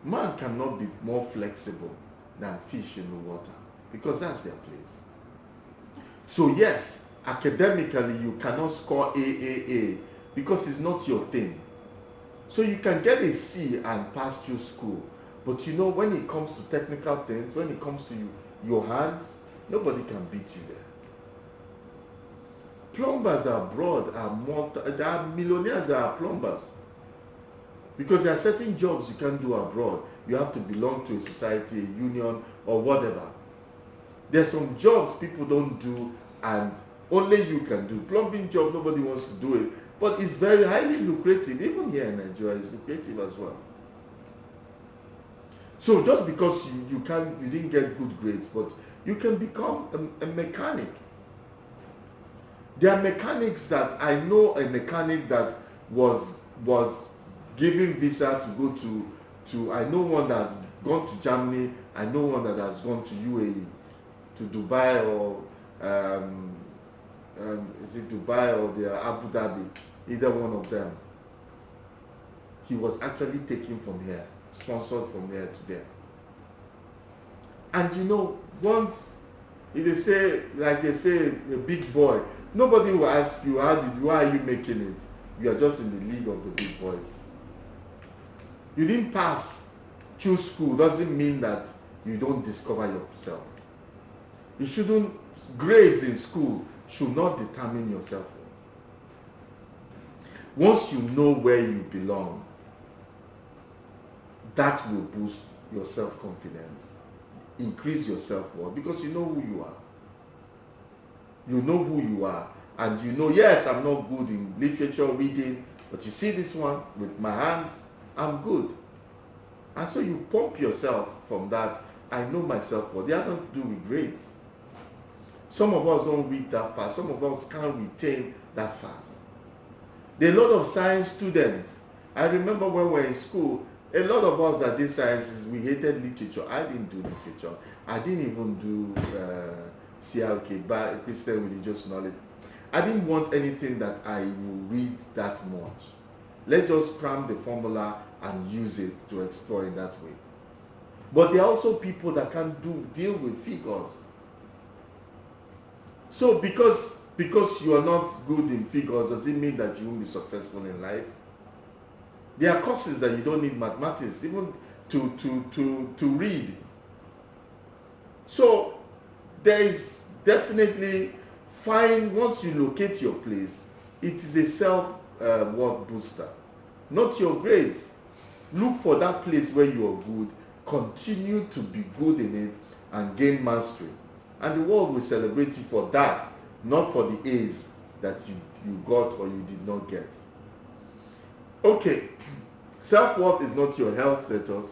Man cannot be more flexible than fish in the water because that's their place. So yes, academically you cannot score A because it's not your thing. So you can get a C and pass through school. But you know, when it comes to technical things, when it comes to your hands, nobody can beat you there. Plumbers abroad there are millionaires that are plumbers. Because there are certain jobs you can't do abroad. You have to belong to a society, a union, or whatever. There's some jobs people don't do and only you can do. Plumbing job, nobody wants to do it. But it's very highly lucrative. Even here in Nigeria, it's lucrative as well. So just because you didn't get good grades, but you can become a mechanic. There are mechanics that I know a mechanic that was given visa to go to I know one that has gone to Germany, I know one that has gone to UAE, to Dubai or is it Dubai or the Abu Dhabi, either one of them. He was actually taken from here, sponsored from here to there. And you know, once they say a big boy, nobody will ask you why are you making it? You are just in the league of the big boys. You didn't pass through school doesn't mean that you don't discover yourself. You shouldn't, grades in school should not determine your self-worth. Once you know where you belong, that will boost your self-confidence, increase your self-worth, because you know who you are. You know who you are, and you know, yes, I'm not good in literature, reading, but you see this one with my hands, I'm good. And so you pump yourself from that. I know myself worth. It has nothing to do with grades. Some of us don't read that fast. Some of us can't retain that fast. There are a lot of science students. I remember when we were in school, a lot of us that did sciences, we hated literature. I didn't do literature. I didn't even do CRK, Christian Religious Knowledge. I didn't want anything that I will read that much. Let's just cram the formula and use it to explore in that way. But there are also people that can't deal with figures. So because you are not good in figures, does it mean that you won't be successful in life? There are courses that you don't need mathematics even to read. So there is definitely once you locate your place, it is a self-worth booster, not your grades. Look for that place where you are good, continue to be good in it, and gain mastery. And the world will celebrate you for that, not for the A's that you got or you did not get. Okay, self-worth is not your health status.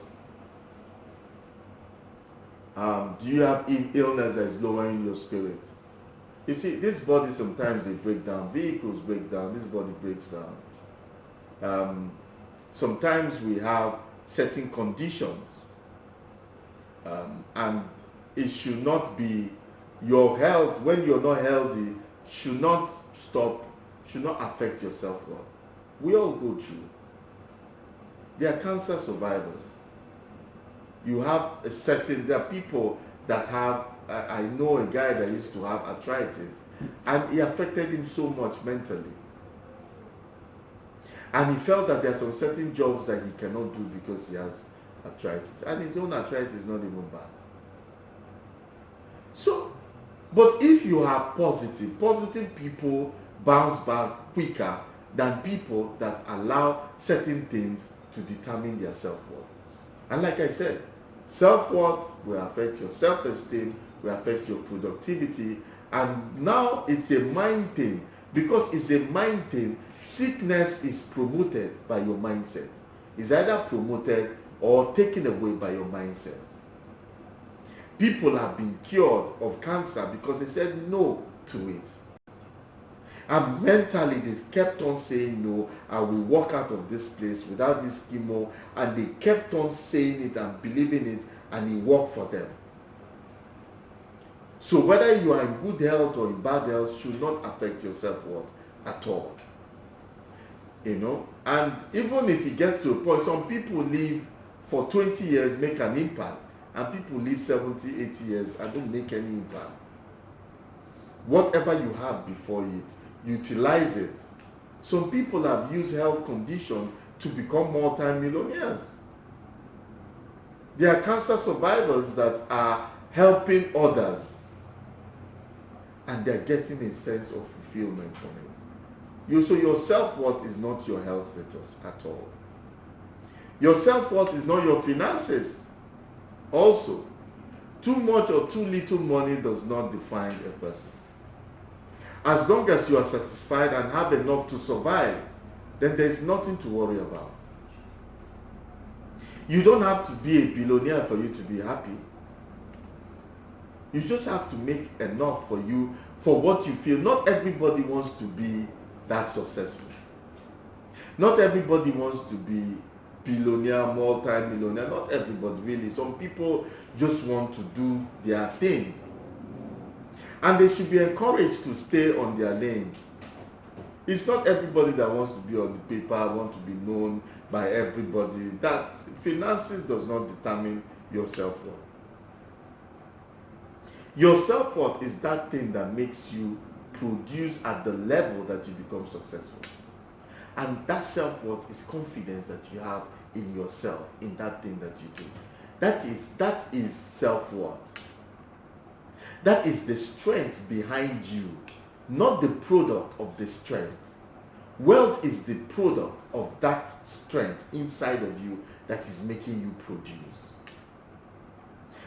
Do you have illness that is lowering your spirit? You see, this body sometimes they break down. Vehicles break down. This body breaks down. Sometimes we have certain conditions, and it should not be your health. When you're not healthy, should not affect your self-worth. We all go through. There are cancer survivors. You have there are people that have, I know a guy that used to have arthritis, and it affected him so much mentally. And he felt that there are some certain jobs that he cannot do because he has arthritis. And his own arthritis is not even bad. So, but if you are positive people bounce back quicker than people that allow certain things to determine their self-worth. And like I said, self-worth will affect your self-esteem, will affect your productivity, and now it's a mind thing. Because it's a mind thing, sickness is promoted by your mindset. It's either promoted or taken away by your mindset. People have been cured of cancer because they said no to it. And mentally they kept on saying no, I will walk out of this place without this chemo, and they kept on saying it and believing it, and it worked for them. So whether you are in good health or in bad health should not affect your self-worth at all. You know, and even if it gets to a point, some people live for 20 years, make an impact, and people live 70, 80 years and don't make any impact. Whatever you have before it, utilize it. Some people have used health condition to become multi-millionaires. There are cancer survivors that are helping others, and they're getting a sense of fulfillment from it. So your self-worth is not your health status at all. Your self-worth is not your finances. Also, too much or too little money does not define a person. As long as you are satisfied and have enough to survive, then there's nothing to worry about. You don't have to be a billionaire for you to be happy. You just have to make enough for you, for what you feel. Not everybody wants to be that successful. Not everybody wants to be billionaire, multi-millionaire. Not everybody really. Some people just want to do their thing. And they should be encouraged to stay on their lane. It's not everybody that wants to be on the paper, want to be known by everybody. That finances does not determine your self-worth. Your self-worth is that thing that makes you produce at the level that you become successful. And that self-worth is confidence that you have in yourself, in that thing that you do. That is self-worth. That is the strength behind you, not the product of the strength. Wealth is the product of that strength inside of you that is making you produce.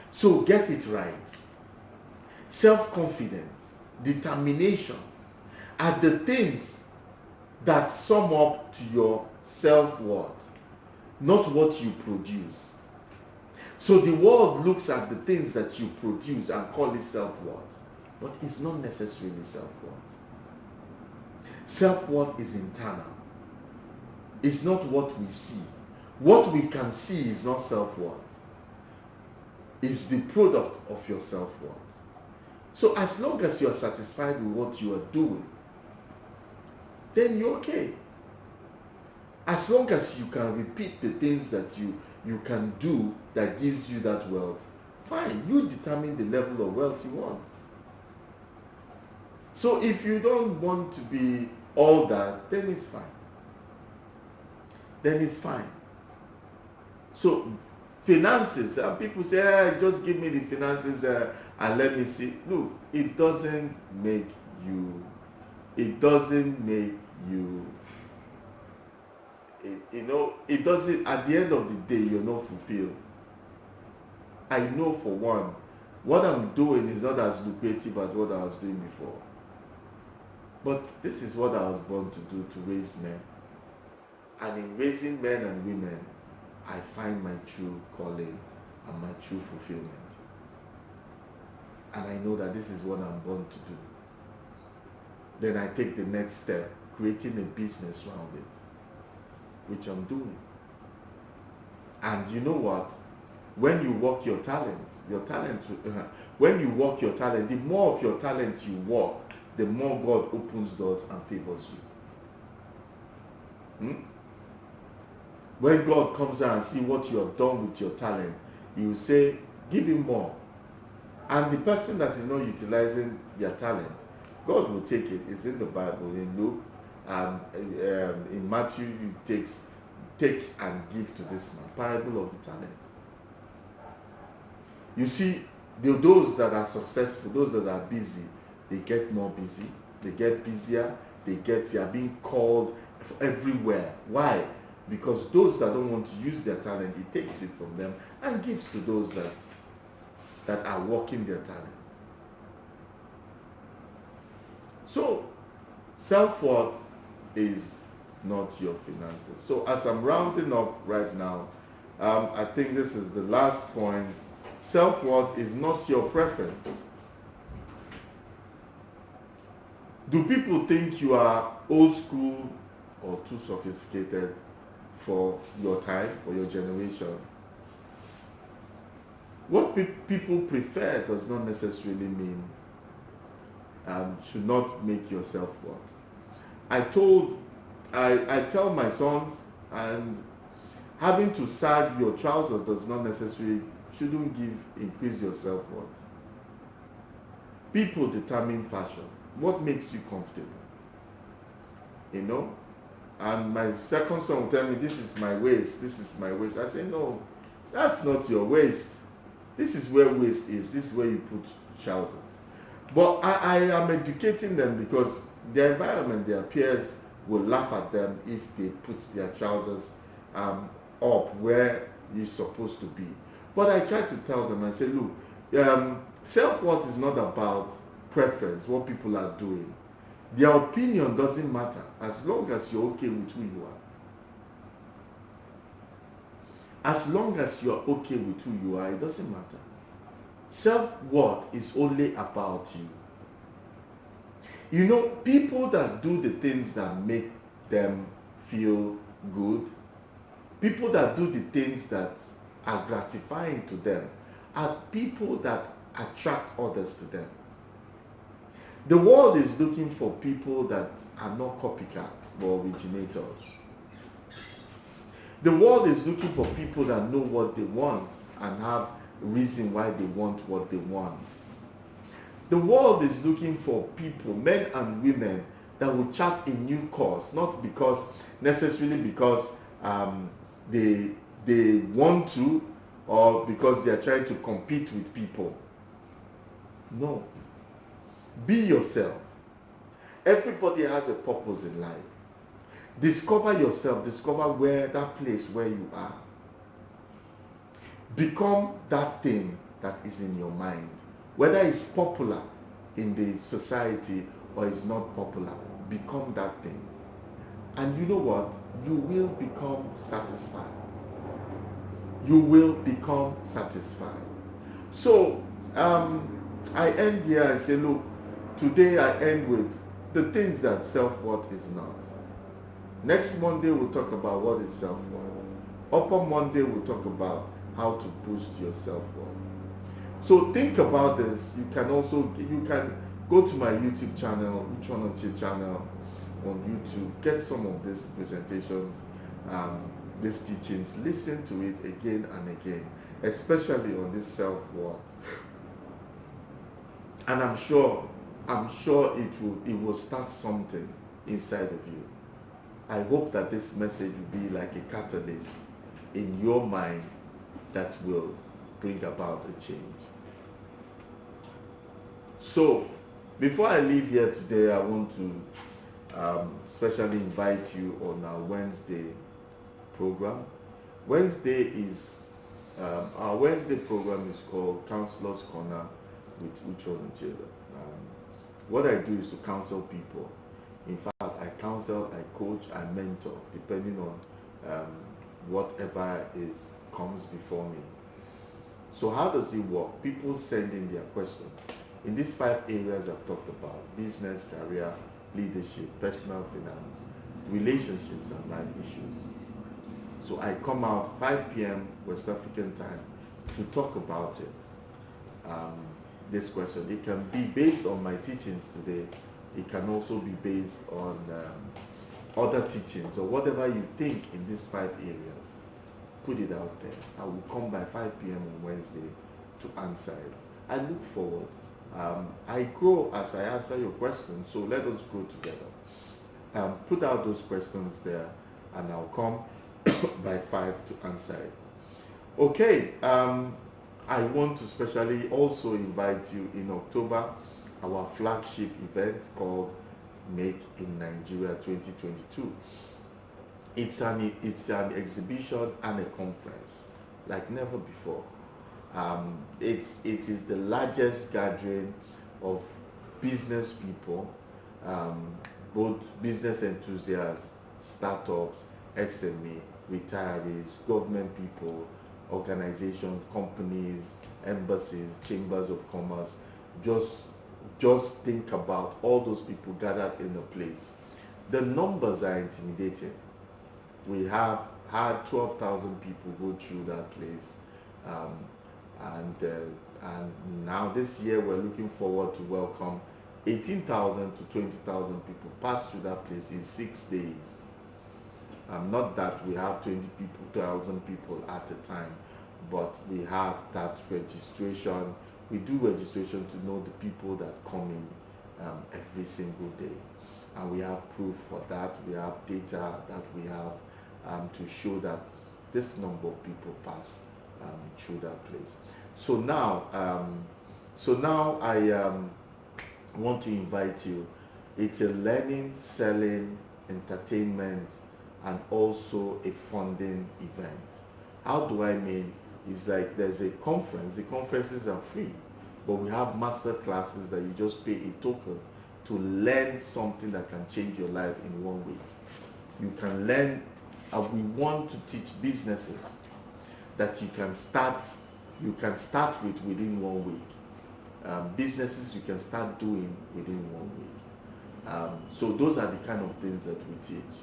So get it right. Self-confidence, determination are the things that sum up to your self-worth, not what you produce. So the world looks at the things that you produce and call it self-worth, but it's not necessarily self-worth. Self-worth is internal. It's not what we see. What we can see is not self-worth. It's the product of your self-worth. So as long as you are satisfied with what you are doing, then you're okay. As long as you can repeat the things that you can do that gives you that wealth, fine. You determine the level of wealth you want. So if you don't want to be all that, then it's fine. Then it's fine. So finances, people say, just give me the finances and let me see. Look, it doesn't make you, it doesn't, at the end of the day, you're not fulfilled. I know for one, what I'm doing is not as lucrative as what I was doing before. But this is what I was born to do, to raise men. And in raising men and women, I find my true calling and my true fulfillment. And I know that this is what I'm born to do. then I take the next step, creating a business around it, which I'm doing. And you know what? When you work your talent, when you work your talent, the more of your talent you work, the more God opens doors and favors you. When God comes out and see what you have done with your talent, He will say, give him more. And the person that is not utilizing their talent, God will take it. It's in the Bible, in Luke, and in Matthew, you take and give to this man. Parable of the talent. You see, those that are successful, those that are busy, they get more busy. They get busier. They are being called everywhere. Why? Because those that don't want to use their talent, He takes it from them and gives to those that are working their talent. So, self-worth is not your finances. So as I'm rounding up right now, I think this is the last point. Self-worth is not your preference. Do people think you are old school or too sophisticated for your time, for your generation? What people prefer does not necessarily mean should not make your self-worth. I tell my sons, and having to sag your trousers does not necessarily shouldn't increase your self-worth. People determine fashion. What makes you comfortable? You know? And my second son will tell me, this is my waist, this is my waist. I say, no, that's not your waist. This is where waist is. This is where you put trousers. But I am educating them because their environment, their peers will laugh at them if they put their trousers up where you're supposed to be. But I try to tell them, I say, look, self-worth is not about preference, what people are doing. Their opinion doesn't matter as long as you're okay with who you are. As long as you're okay with who you are, it doesn't matter. Self-worth is only about you. You know, people that do the things that make them feel good, people that do the things that are gratifying to them, are people that attract others to them. The world is looking for people that are not copycats or originators. The world is looking for people that know what they want and have a reason why they want what they want. The world is looking for people, men and women, that will chart a new course, not necessarily because they want to or because they are trying to compete with people. No. Be yourself. Everybody has a purpose in life. Discover yourself. Discover where that place where you are. Become that thing that is in your mind. Whether it's popular in the society or it's not popular, become that thing. And you know what? You will become satisfied. You will become satisfied. So, I end here and say, look, today I end with the things that self-worth is not. Next Monday we'll talk about what is self-worth. Upon Monday we'll talk about how to boost your self-worth. So think about this. You can go to my YouTube channel, Uche channel on YouTube, get some of these presentations, these teachings, listen to it again and again, especially on this self-worth. And I'm sure it will start something inside of you. I hope that this message will be like a catalyst in your mind that will bring about a change. So, before I leave here today, I want to especially invite you on our Wednesday program. Our Wednesday program is called Counselor's Corner with Uche Ononchela. What I do is to counsel people. In fact, I counsel, I coach, I mentor, depending on whatever comes before me. So how does it work? People send in their questions. In these 5 areas I've talked about: business, career, leadership, personal finance, relationships, and life issues. So I come out 5 p.m. West African time to talk about it. This question, it can be based on my teachings today. It can also be based on other teachings or whatever you think in these 5 areas. Put it out there. I will come by 5 p.m. on Wednesday to answer it. I look forward. I grow as I answer your questions, so let us grow together. Put out those questions there, and I'll come by 5 to answer it. Okay, I want to specially also invite you in October, our flagship event called Make in Nigeria 2022. It's an exhibition and a conference like never before. It is the largest gathering of business people, both business enthusiasts, startups, SME, retirees, government people, organizations, companies, embassies, chambers of commerce. Just think about all those people gathered in a place. The numbers are intimidating. We have had 12,000 people go through that place. And now this year we're looking forward to welcome 18,000 to 20,000 people pass through that place in 6 days. Not that we have 20,000 people at a time, but we have that registration. We do registration to know the people that come in every single day. And we have proof for that. We have data that we have to show that this number of people pass through that place. So now I want to invite you. It's a learning, selling, entertainment, and also a funding event. How do I mean? It's like there's a conference. The conferences are free, but we have master classes that you just pay a token to learn something that can change your life in 1 week. You can learn, we want to teach businesses that you can start with within 1 week. Businesses you can start doing within 1 week. So those are the kind of things that we teach.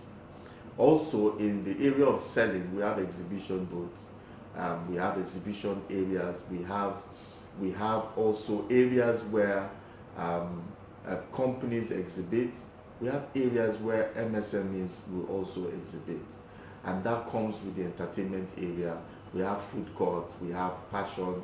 Also, in the area of selling, we have exhibition booths. We have exhibition areas. We have also areas where companies exhibit. We have areas where MSMEs will also exhibit, and that comes with the entertainment area. We have food courts. We have fashion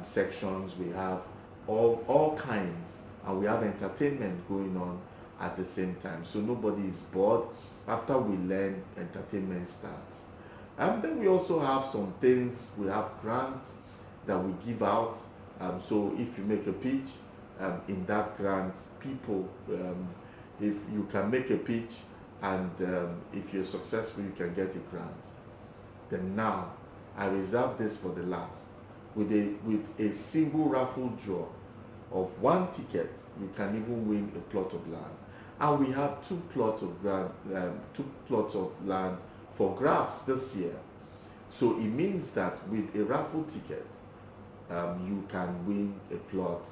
sections. We have all kinds, and we have entertainment going on at the same time. So nobody is bored. After we learn, entertainment starts. And then we also have some things. We have grants that we give out. So if you make a pitch, in that grant, people, if you can make a pitch and if you're successful, you can get a grant. Then now, I reserve this for the last. With a single raffle draw of 1 ticket, you can even win a plot of land. And we have 2 plots of land for grabs this year. So it means that with a raffle ticket, you can win a plot.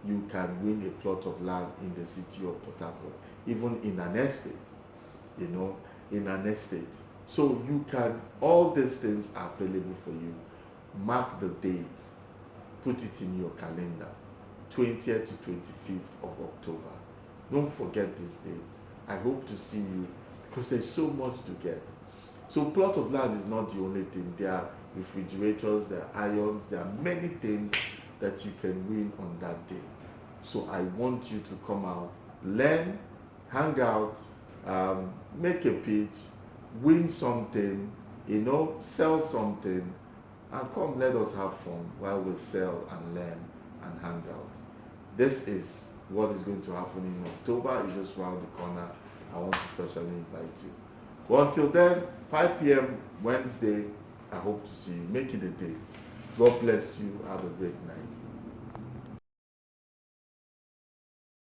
You can win a plot of land in the city of Port Harcourt, even in an estate. In an estate. So you can. All these things are available for you. Mark the date. Put it in your calendar. 20th to 25th of October. Don't forget these dates. I hope to see you because there's so much to get. So plot of land is not the only thing. There are refrigerators, there are irons, there are many things that you can win on that day. So I want you to come out, learn, hang out, make a pitch, win something, sell something, and come let us have fun while we sell and learn and hang out. This is what is going to happen in October. It's just around the corner. I want to specially invite you. Well, until then, 5 p.m. Wednesday, I hope to see you. Make it a date. God bless you. Have a great night.